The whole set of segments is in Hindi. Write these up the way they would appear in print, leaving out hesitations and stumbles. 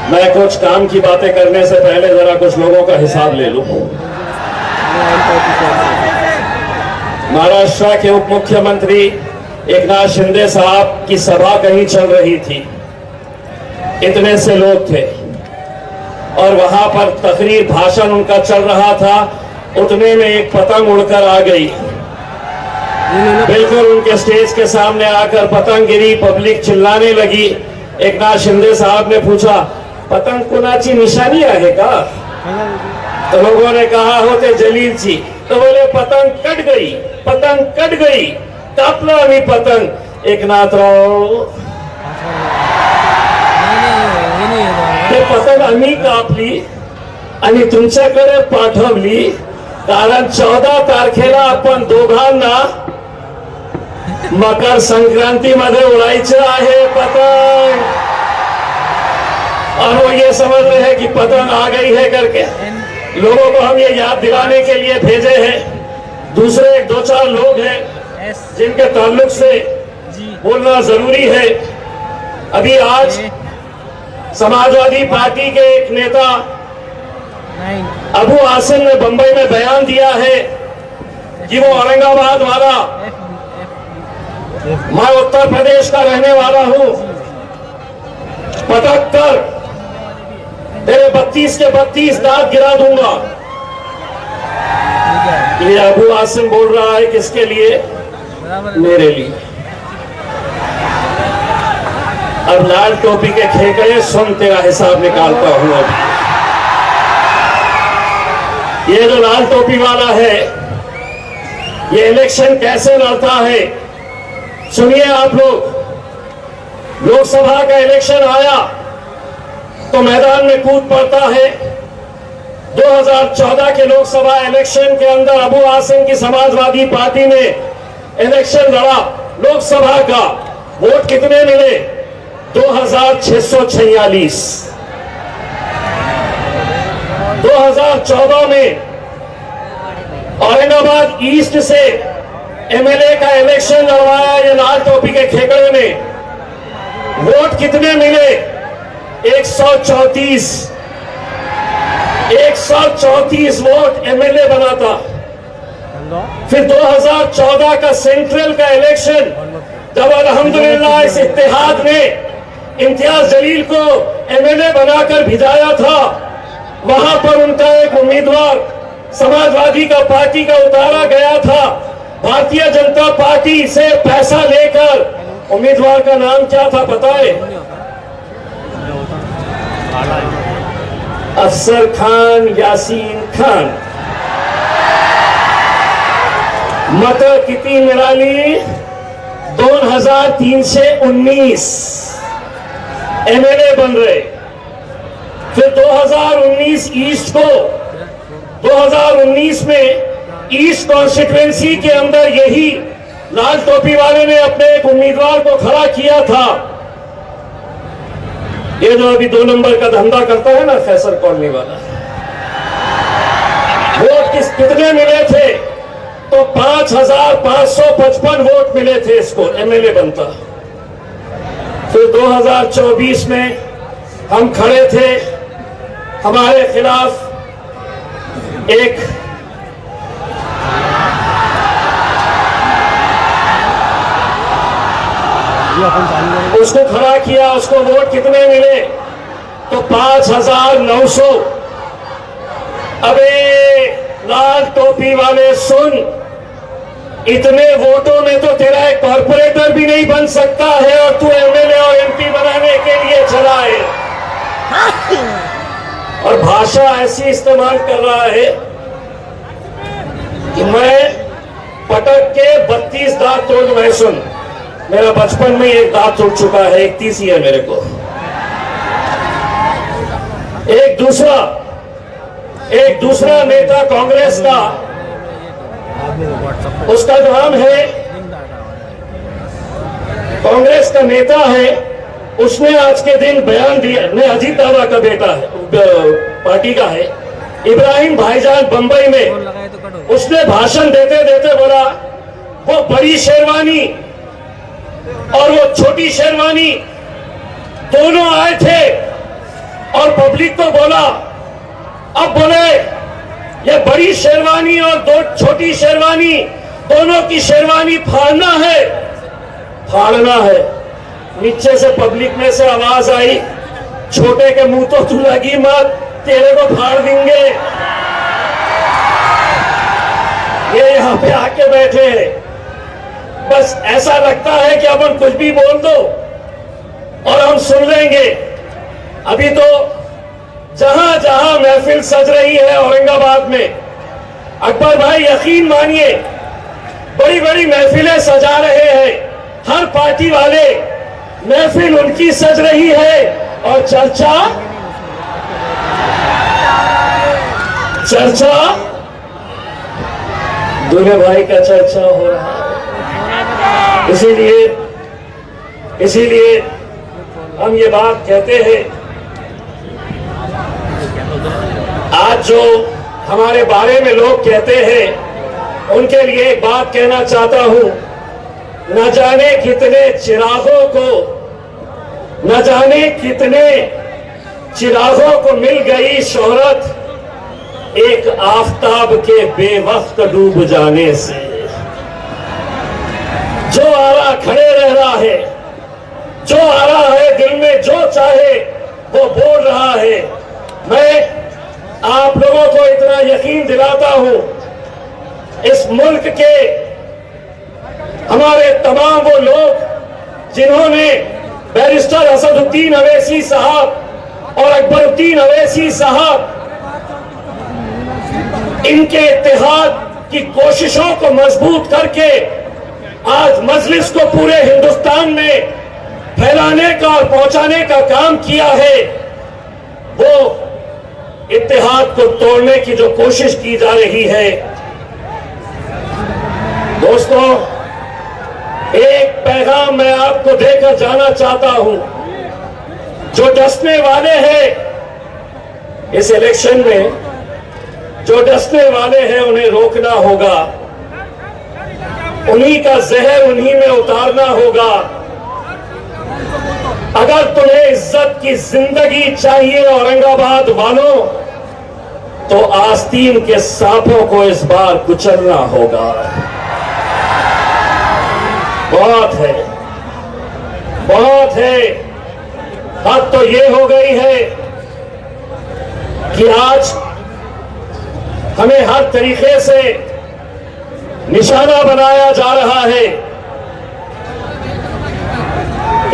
मैं कुछ काम की बातें करने से पहले जरा कुछ लोगों का हिसाब ले लूं। महाराष्ट्र के उप मुख्यमंत्री एकनाथ शिंदे साहब की सभा कहीं चल रही थी, इतने से लोग थे और वहां पर तकरीर भाषण उनका चल रहा था। उतने में एक पतंग उड़कर आ गई, बिल्कुल उनके स्टेज के सामने आकर पतंग गिरी। पब्लिक चिल्लाने लगी। एकनाथ शिंदे साहब ने पूछा, पतंग कुणाची निशानी आहे का? तो लोगों ने कहा, होते जलील जी। तो बोले, पतंग कट गई, पतंग कट गई, कापला आम्ही पतंग। एकनाथराव, ते पतंग आम्ही कापली आणि तुमच्याकडे पाठवली, कारण 14 तारखेला आपण दोघांना मकर संक्रांति मध्ये उड़ायचं आहे पतंग। और वो ये समझ रहे हैं कि पतंग आ गई है करके। लोगों को हम ये याद दिलाने के लिए भेजे हैं। दूसरे 2-4 लोग हैं जिनके ताल्लुक से बोलना जरूरी है। अभी आज समाजवादी पार्टी के एक नेता अबू आसिम ने बंबई में बयान दिया है कि वो औरंगाबाद वाला, मैं उत्तर प्रदेश का रहने वाला हूं, पटक कर तेरे 32 के 32 दांत गिरा दूंगा। ये अबू आसिम बोल रहा है किसके लिए? मेरे लिए। अब लाल टोपी के खेकड़े सुन, तेरा हिसाब निकालता हूं। अभी ये जो लाल टोपी वाला है, ये इलेक्शन कैसे लड़ता है सुनिए आप लोग। लोकसभा का इलेक्शन आया तो मैदान में कूद पड़ता है। 2014 के लोकसभा इलेक्शन के अंदर अबू आसिम की समाजवादी पार्टी ने इलेक्शन लड़ा। लोकसभा का वोट कितने मिले? 2646। 2014 में औरंगाबाद ईस्ट से एमएलए का इलेक्शन लड़वाया ये लाल टोपी के खेकड़े ने। वोट कितने मिले? 134। 134 वोट एमएलए बना था। फिर 2014 का सेंट्रल का इलेक्शन, जब अल्हम्दुलिल्लाह इस इत्तेहाद ने इम्तियाज जलील को एमएलए बनाकर भिजाया था, वहां पर उनका एक उम्मीदवार समाजवादी का पार्टी का उतारा गया था। भारतीय जनता पार्टी से पैसा लेकर उम्मीदवार का नाम क्या था पता है? अफसर खान यासीन खान। मत किती मिळाली? 2319 एमएलए बन रहे। फिर 2019 ईस्ट को, 2019 में ईस्ट कॉन्स्टिट्यूएंसी के अंदर यही लाल टोपी वाले ने अपने एक उम्मीदवार को खड़ा किया था। ये जो अभी 2 नंबर का धंधा करता है ना, फैसल कॉलोनी वाला। वोट कितने मिले थे? तो 5555 वोट मिले थे इसको, एमएलए बनता। फिर 2024 में हम खड़े थे, हमारे खिलाफ एक उसको खड़ा किया। उसको वोट कितने मिले? तो 5900। अबे लाल टोपी वाले सुन, इतने वोटों में तो तेरा एक कॉर्पोरेटर भी नहीं बन सकता है और तू एमएलए और एमपी बनाने के लिए चला है। और भाषा ऐसी इस्तेमाल कर रहा है कि मैं पटक के 32 दांत तोड़। मैं सुन, मेरा बचपन में एक दांत टूट चुका है, 31 ही है मेरे को। एक दूसरा नेता कांग्रेस का, उसका नाम है, कांग्रेस का नेता है, उसने आज के दिन बयान दिया। मैं अजीत दादा का बेटा है, पार्टी का है, इब्राहिम भाईजान बंबई में। उसने भाषण देते देते बोला, वो बड़ी शेरवानी और वो छोटी शेरवानी दोनों आए थे बोला, अब बोले ये बड़ी शेरवानी और दो छोटी शेरवानी, दोनों की शेरवानी फाड़ना है, फाड़ना है। नीचे से पब्लिक में से आवाज आई, छोटे के मुंह तो तू लगी मत, तेरे को फाड़ देंगे। ये यहां पे आके बैठे हैं, बस ऐसा लगता है कि अपन कुछ भी बोल दो और हम सुन लेंगे। अभी तो जहां जहां महफिल सज रही है औरंगाबाद में, अकबर भाई यकीन मानिए बड़ी बड़ी महफिलें सजा रहे हैं, हर पार्टी वाले महफिल उनकी सज रही है और चर्चा दूल्हे भाई का चर्चा हो रहा है। इसीलिए हम ये बात कहते हैं, आज जो हमारे बारे में लोग कहते हैं उनके लिए एक बात कहना चाहता हूं। न जाने कितने चिरागों को मिल गई शोहरत एक आफताब के बेवक्त डूब जाने से। जो आ रहा खड़े रह रहा है, जो आ रहा है दिल में जो चाहे वो बोल रहा है। मैं आप लोगों को इतना यकीन दिलाता हूं, इस मुल्क के हमारे तमाम वो लोग जिन्होंने बैरिस्टर असदुद्दीन अवैसी साहब और अकबरुद्दीन अवैसी साहब इनके इत्तेहाद की कोशिशों को मजबूत करके आज मजलिस को पूरे हिंदुस्तान में फैलाने का और पहुंचाने का काम किया है, वो इत्तेहाद को तोड़ने की जो कोशिश की जा रही है। दोस्तों, एक पैगाम मैं आपको देकर जाना चाहता हूं। जो डसने वाले हैं इस इलेक्शन में, जो डसने वाले हैं उन्हें रोकना होगा, उन्हीं का जहर उन्हीं में उतारना होगा। अगर तुम्हें इज्जत की जिंदगी चाहिए औरंगाबाद वालों, तो आस्तीन के सांपों को इस बार कुचलना होगा। बहुत है, बहुत है। बात तो ये हो गई है कि आज हमें हर तरीके से निशाना बनाया जा रहा है।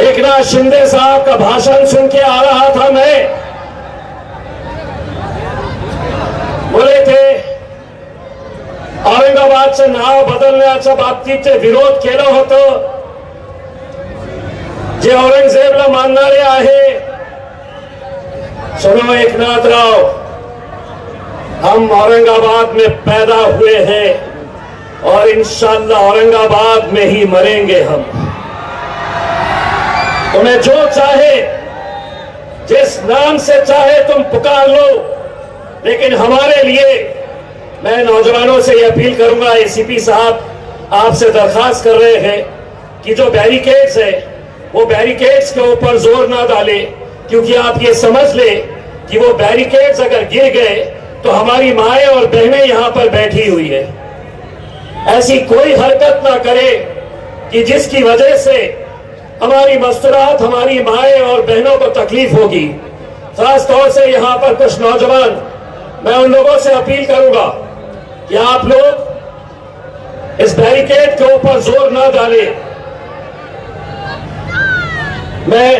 एकनाथ शिंदे साहब का भाषण सुन के आ रहा था मैं, बोले थे औरंगाबादचं नाव बदलण्याच्या बाबतीत विरोध केला होता, जे औरंगजेबला मानणारे आहे। सुनो एकनाथराव, हम औरंगाबाद में पैदा हुए हैं और इंशाअल्लाह औरंगाबाद में ही मरेंगे हम। तुम्हें जो चाहे, जिस नाम से चाहे तुम पुकार लो, लेकिन हमारे लिए, मैं नौजवानों से यह अपील करूंगा, एसीपी साहब आपसे दरखास्त कर रहे हैं कि जो बैरिकेड्स है वो बैरिकेड्स के ऊपर जोर ना डाले, क्योंकि आप ये समझ ले कि वो बैरिकेड्स अगर गिर गए तो हमारी माएं और बहनें यहां पर बैठी हुई है। ऐसी कोई हरकत ना करे कि जिसकी वजह से हमारी मस्तूरात, हमारी माएं और बहनों को तकलीफ होगी। खास तौर से यहां पर कुछ नौजवान, मैं उन लोगों से अपील करूंगा कि आप लोग इस बैरिकेड के ऊपर जोर ना डालें। मैं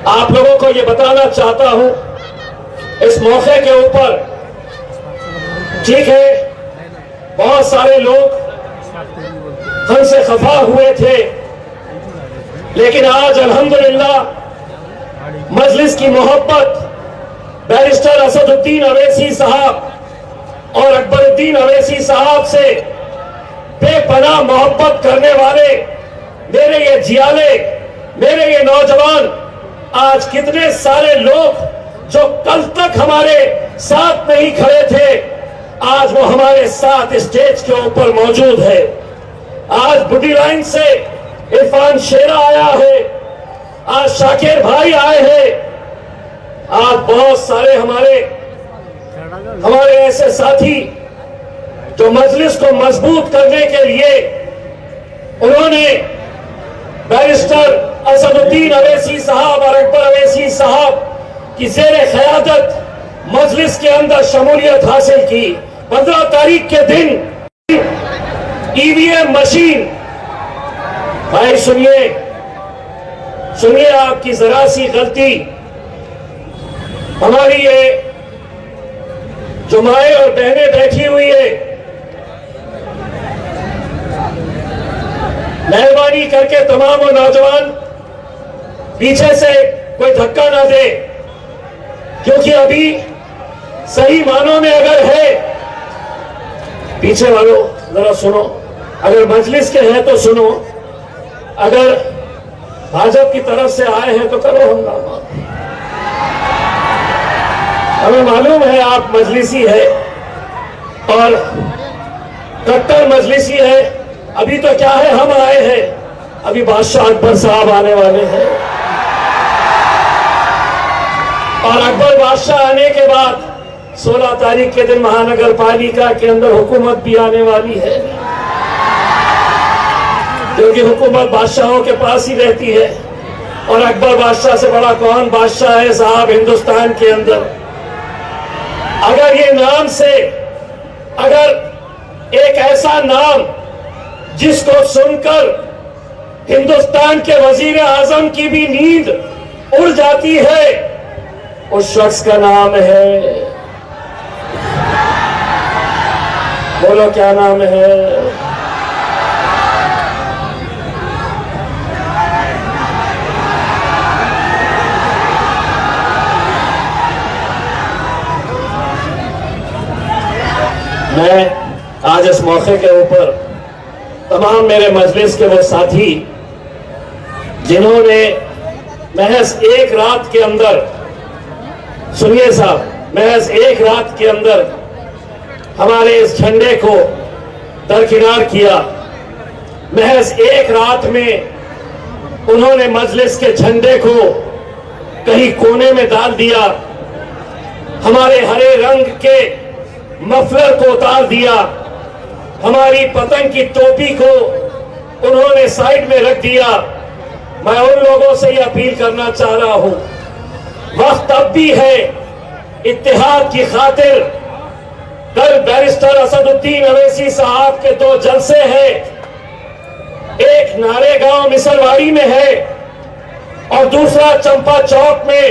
आप लोगों को यह बताना चाहता हूं इस मौके के ऊपर, ठीक है बहुत सारे लोग हमसे खफा हुए थे, लेकिन आज अल्हम्दुलिल्लाह मजलिस की मोहब्बत बैरिस्टर असदुद्दीन अवैसी साहब और अकबरुद्दीन अवैसी साहब से बेपनाह मोहब्बत करने वाले मेरे ये जियाले, मेरे ये नौजवान, आज कितने सारे लोग जो कल तक हमारे साथ नहीं खड़े थे, आज वो हमारे साथ स्टेज के ऊपर मौजूद है। आज बुड्डी लाइन से इरफान शेरा आया है, आज शाकिर भाई आए हैं, आज बहुत सारे हमारे ऐसे साथी जो मजलिस को मजबूत करने के लिए उन्होंने बैरिस्टर असदुद्दीन अवैसी साहब और अकबर अवैसी साहब की ज़ेरे क़यादत मजलिस के अंदर शमूलियत हासिल की। 15 तारीख के दिन ईवीएम मशीन, भाई सुनिए आपकी जरा सी गलती, हमारी ये जो माएँ और बहनें बैठी हुई है, मेहरबानी करके तमाम वो नौजवान पीछे से कोई धक्का ना दे, क्योंकि अभी सही मानों में अगर है, पीछे वालों जरा सुनो, अगर मजलिस के हैं तो सुनो, अगर भाजपा की तरफ से आए हैं तो करो हंगामा। हमें मालूम है आप मजलिसी है और कट्टर मजलिसी है। अभी तो क्या है, हम आए हैं, अभी बादशाह अकबर साहब आने वाले हैं और अकबर बादशाह आने के बाद 16 तारीख के दिन महानगर पालिका के अंदर हुकूमत भी आने वाली है, क्योंकि हुकूमत बादशाहों के पास ही रहती है और अकबर बादशाह से बड़ा कौन बादशाह है साहब हिंदुस्तान के अंदर। अगर ये नाम से, अगर एक ऐसा नाम जिसको सुनकर हिंदुस्तान के वजीर आजम की भी नींद उड़ जाती है, उस शख्स का नाम है, बोलो क्या नाम है? मैं आज इस मौके के ऊपर तमाम मेरे मजलिस के वो साथी जिन्होंने महज एक रात के अंदर, सुनिए साहब, महज एक रात के अंदर हमारे इस झंडे को दरकिनार किया, महज एक रात में उन्होंने मजलिस के झंडे को कहीं कोने में डाल दिया, हमारे हरे रंग के मफलर को उतार दिया, हमारी पतंग की टोपी को उन्होंने साइड में रख दिया। मैं उन लोगों से ये अपील करना चाह रहा हूं, वक्त अब भी है इत्तेहाद की खातिर। कल बैरिस्टर असदुद्दीन अवैसी साहब के 2 जलसे हैं, एक नारेगांव मिसलवाड़ी में है और दूसरा चंपा चौक में।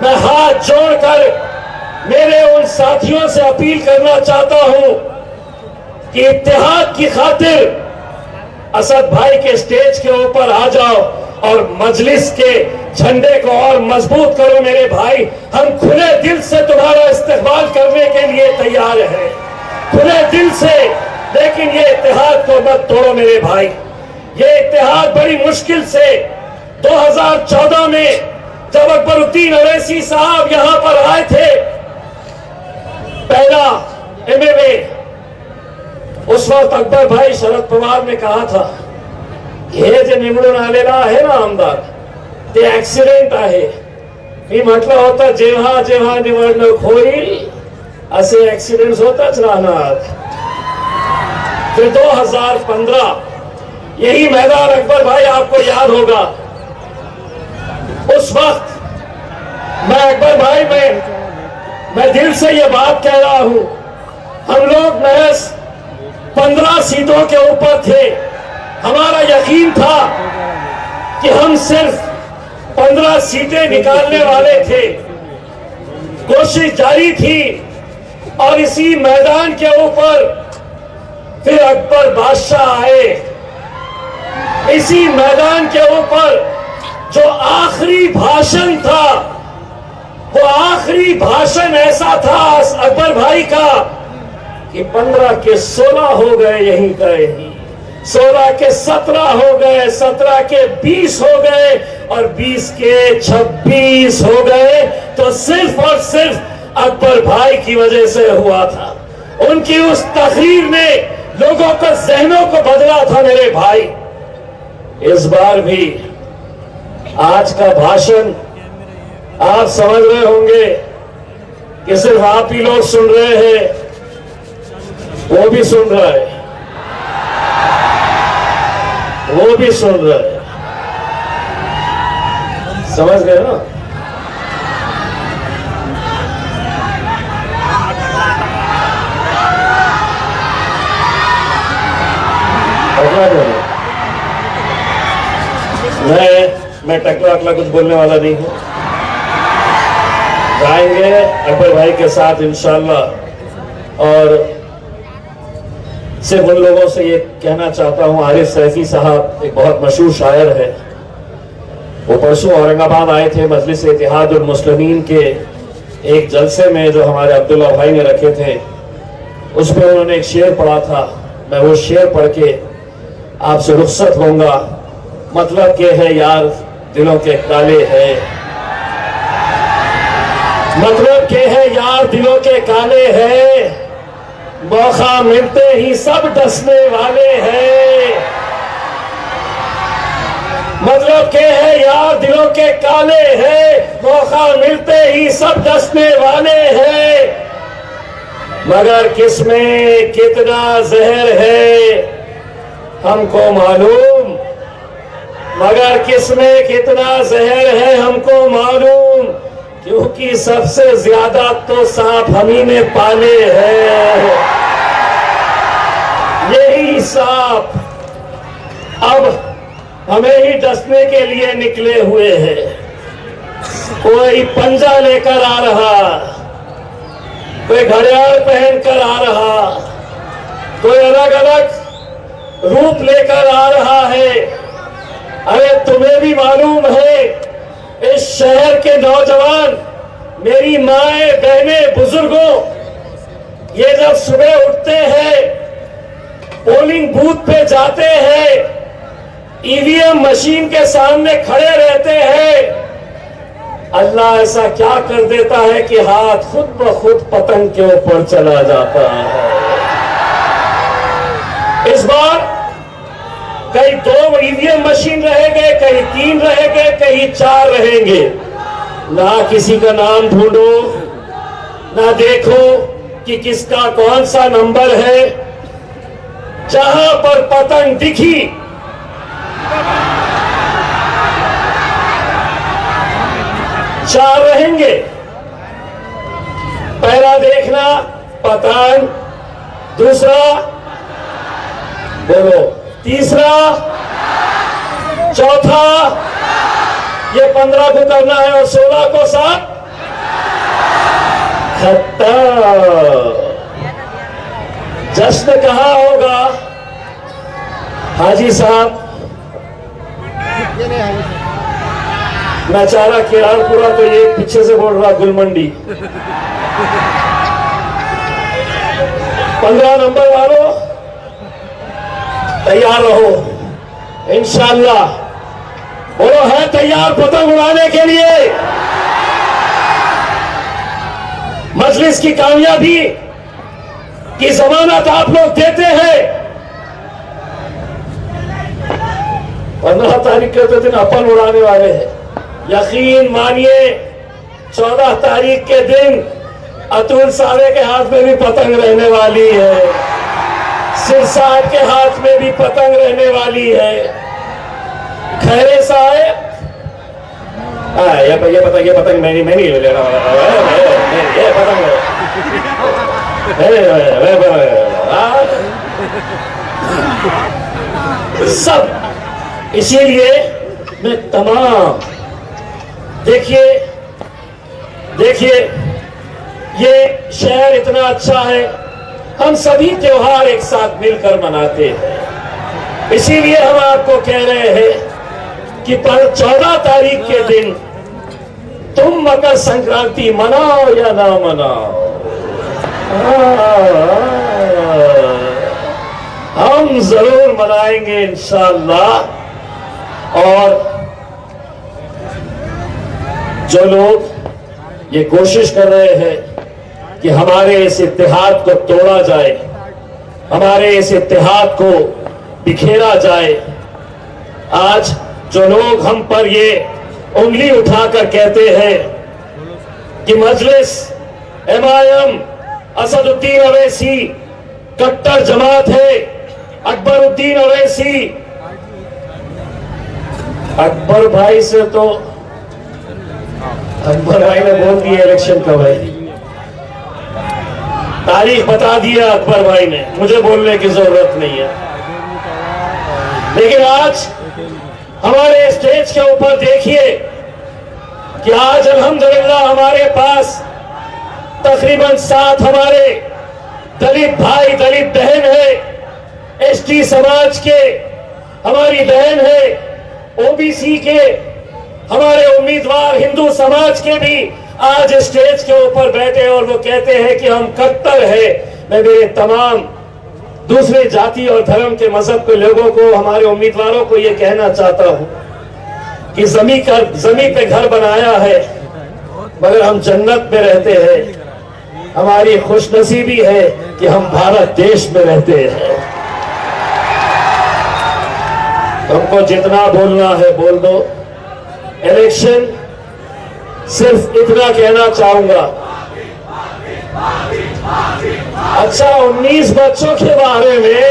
मैं हाथ जोड़कर मेरे उन साथियों से अपील करना चाहता हूं कि इत्तेहाद की खातिर असद भाई के स्टेज के ऊपर आ जाओ और मजलिस के झंडे को और मजबूत करो मेरे भाई। हम खुले दिल से तुम्हारा इस्तेमाल करने के लिए तैयार हैं, खुले दिल से, लेकिन ये इत्तेहाद को मत तोड़ो मेरे भाई। ये इत्तेहाद बड़ी मुश्किल से 2014 में जब अकबरुद्दीन अवैसी साहब यहां पर आए थे, पहला MMA, उस वक्त अकबर भाई शरद पवार ने कहा था, हे जे निवडून आलेला आहे ना आमदार, ते ऍक्सिडेंट आहे। मी म्हटलं होतं जेव्हा जेव्हा निवडणूक होईल असे ऍक्सिडेंट होतच राहणार। फिर 2015 यही मैदान, अकबर भाई आपको याद होगा, उस वक्त मैं अकबर भाई मैं दिल से ये बात कह रहा हूं, हम लोग महज 15 सीटों के ऊपर थे। हमारा यकीन था कि हम सिर्फ 15 सीटें निकालने वाले थे, कोशिश जारी थी और इसी मैदान के ऊपर फिर अकबर बादशाह आए। इसी मैदान के ऊपर जो आखिरी भाषण था, वो आखिरी भाषण ऐसा था अकबर भाई का कि 15 के 16 हो गए, यहीं का यहीं 16 के 17 हो गए, 17 के 20 हो गए और 20 के 26 हो गए। तो सिर्फ और सिर्फ अकबर भाई की वजह से हुआ था। उनकी उस तकरीर ने लोगों के जहनों को बदला था मेरे भाई। इस बार भी आज का भाषण आप समझ रहे होंगे कि सिर्फ आप ही लोग सुन रहे हैं, वो भी सुन रहा है, वो भी सुन रहा है। समझ गए ना? मैं टकला अकला कुछ बोलने वाला नहीं हूं। जाएंगे अकबर भाई के साथ इंशाल्लाह। और सिर्फ उन लोगों से ये कहना चाहता हूं, आरिफ सैफी साहब एक बहुत मशहूर शायर है, वो परसों औरंगाबाद आए थे मजलिस इत्तेहादुल मुस्लिमीन के एक जलसे में जो हमारे अब्दुल्ला भाई ने रखे थे, उस पर उन्होंने एक शेर पढ़ा था। मैं वो शेर पढ़ के आपसे रुखसत होऊंगा। मतलब के है यार दिलों के काले हैं, मतलब के है यार दिलों के काले हैं, मौका मिलते ही सब डसने वाले हैं। मतलब के है यार दिलों के काले हैं, मौका मिलते ही सब डसने वाले हैं। मगर किसमें कितना जहर है हमको मालूम, मगर किसमें कितना जहर है हमको मालूम, क्योंकि सबसे ज्यादा तो सांप हम ही ने पाले हैं। यही सांप अब हमें ही डसने के लिए निकले हुए हैं। कोई पंजा लेकर आ रहा, कोई घड़ियाल पहनकर आ रहा, कोई अलग अलग रूप लेकर आ रहा है। अरे तुम्हें भी मालूम है, इस शहर के नौजवान, मेरी माएं बहनें बुजुर्गों, ये जब सुबह उठते हैं, पोलिंग बूथ पे जाते हैं, ईवीएम मशीन के सामने खड़े रहते हैं, अल्लाह ऐसा क्या कर देता है कि हाथ खुद ब खुद पतंग के ऊपर चला जाता है। इस बार कहीं 2 ईवीएम मशीन रहेंगे, कहीं 3 रहेंगे, कहीं 4 रहेंगे। ना किसी का नाम ढूंढो, ना देखो कि किसका कौन सा नंबर है। जहां पर पतंग दिखी, चार रहेंगे। पहला देखना पतंग, दूसरा बोलो, तीसरा, चौथा, ये 15 को करना है और 16 को साथ खत्म। जश्न कहाँ होगा हाजी साहब? मैं चाह रहा किरानपुरा, तो ये पीछे से बोल रहा गुलमंडी। 15 नंबर वालों तैयार रहो, इंशाअल्लाह। बोलो, है तैयार पतंग उड़ाने के लिए? मजलिस की कामयाबी की जमानत आप लोग देते हैं। 15 तारीख के दिन अपन उड़ाने वाले हैं। यकीन मानिए 14 तारीख के दिन अतुल सारे के हाथ में भी पतंग रहने वाली है, सिर साहब के हाथ में भी पतंग रहने वाली है। खैरे साहब, ये पतंग मैं नहीं ले रहा, ये पतंग सब। इसीलिए मैं तमाम, देखिए ये शहर इतना अच्छा है, हम सभी त्योहार एक साथ मिलकर मनाते हैं। इसीलिए हम आपको कह रहे हैं कि 14 तारीख के दिन तुम मकर संक्रांति मनाओ या ना मनाओ, हम जरूर मनाएंगे इंशाअल्लाह। और जो लोग ये कोशिश कर रहे हैं कि हमारे इस इत्तेहाद को तोड़ा जाए, हमारे इस इत्तेहाद को बिखेरा जाए, आज जो लोग हम पर ये उंगली उठाकर कहते हैं कि मजलिस, MIM, असदुद्दीन अवैसी कट्टर जमात है, अकबरुद्दीन अवैसी, अकबर भाई से तो अकबर भाई ने बोल दिया इलेक्शन कब है, तारीख बता दिया अकबर भाई ने, मुझे बोलने की जरूरत नहीं है। लेकिन आज हमारे स्टेज के ऊपर देखिए कि आज अल्हम्दुलिल्लाह हमारे पास तकरीबन 7 हमारे दलित भाई दलित बहन है, ST समाज के हमारी बहन है, OBC के हमारे उम्मीदवार हिंदू समाज के भी आज स्टेज के ऊपर बैठे और वो कहते हैं कि हम कट्टर है। मैं मेरे तमाम दूसरे जाति और धर्म के मजहब के लोगों को, हमारे उम्मीदवारों को ये कहना चाहता हूं कि जमीन पे घर बनाया है मगर हम जन्नत में रहते हैं। हमारी खुशनसीबी है कि हम भारत देश में रहते हैं। तुमको जितना बोलना है बोल दो। इलेक्शन सिर्फ इतना कहना चाहूंगा। अच्छा, 19 बच्चों के बारे में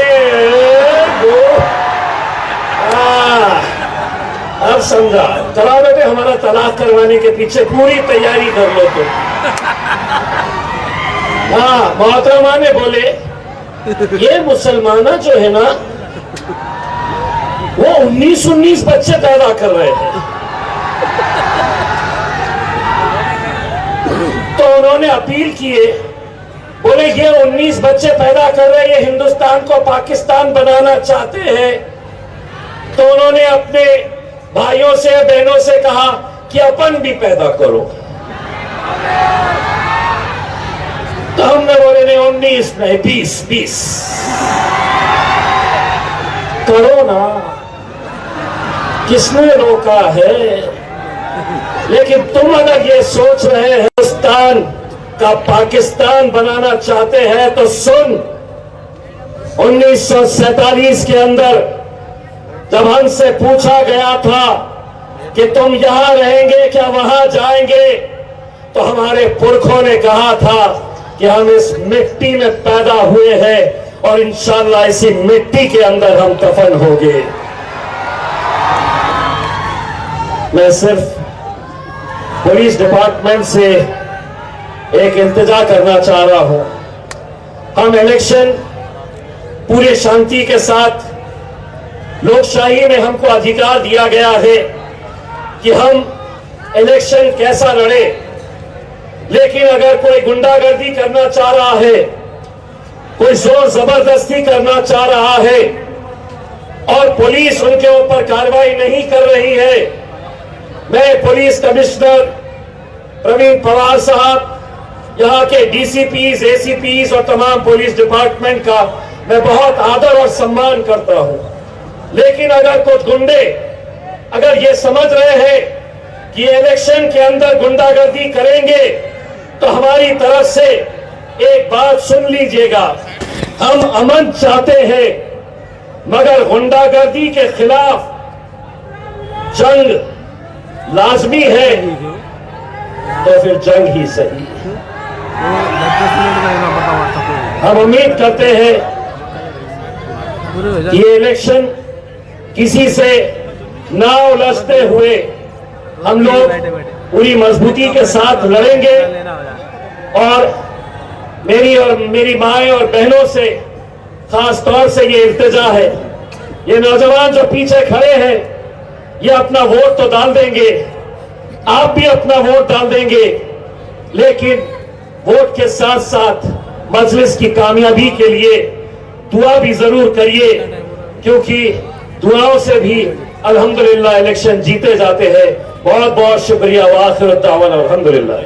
अब समझा। चला बेटे, हमारा तलाक करवाने के पीछे पूरी तैयारी कर लो तुम। हाँ, मोहतरमा ने बोले ये मुसलमाना जो है ना वो 19 बच्चे पैदा कर रहे हैं। तो उन्होंने अपील किए, बोले ये 19 बच्चे पैदा कर रहे हैं, हिंदुस्तान को पाकिस्तान बनाना चाहते हैं। तो उन्होंने अपने भाइयों से बहनों से कहा कि अपन भी पैदा करो। तो हमने बोले नहीं 19 नहीं 20 करो ना, किसने रोका है। लेकिन तुम अगर ये सोच रहे हैं हिंदुस्तान का पाकिस्तान बनाना चाहते हैं तो सुन, 1947 के अंदर जब हमसे पूछा गया था कि तुम यहां रहेंगे क्या वहां जाएंगे, तो हमारे पुरखों ने कहा था कि हम इस मिट्टी में पैदा हुए हैं और इंशाअल्लाह इसी मिट्टी के अंदर हम दफन होंगे। मैं सिर्फ पुलिस डिपार्टमेंट से एक इल्तिजा करना चाह रहा हूं। हम इलेक्शन पूरे शांति के साथ, लोकशाही में हमको अधिकार दिया गया है कि हम इलेक्शन कैसा लड़े। लेकिन अगर कोई गुंडागर्दी करना चाह रहा है, कोई जोर जबरदस्ती करना चाह रहा है और पुलिस उनके ऊपर कार्रवाई नहीं कर रही है, मैं पुलिस कमिश्नर प्रवीण पवार साहब, यहाँ के DCPs, ACPs और तमाम पुलिस डिपार्टमेंट का मैं बहुत आदर और सम्मान करता हूं। लेकिन अगर कुछ गुंडे अगर ये समझ रहे हैं कि इलेक्शन के अंदर गुंडागर्दी करेंगे, तो हमारी तरफ से एक बात सुन लीजिएगा। हम अमन चाहते हैं मगर गुंडागर्दी के खिलाफ जंग लाजमी है, तो फिर जंग ही सही। हम उम्मीद करते हैं कि ये इलेक्शन किसी से ना उलझते हुए हम लोग पूरी मजबूती के साथ लड़ेंगे। और मेरी माएं और बहनों से खास तौर से ये इल्तिजा है, ये नौजवान जो पीछे खड़े हैं ये अपना वोट तो डाल देंगे, आप भी अपना वोट डाल देंगे, लेकिन वोट के साथ साथ मजलिस की कामयाबी के लिए दुआ भी जरूर करिए, क्योंकि दुआओं से भी अल्हम्दुलिल्लाह इलेक्शन जीते जाते हैं। बहुत बहुत शुक्रिया। वाखिर दावाना अल्हम्दुलिल्लाह।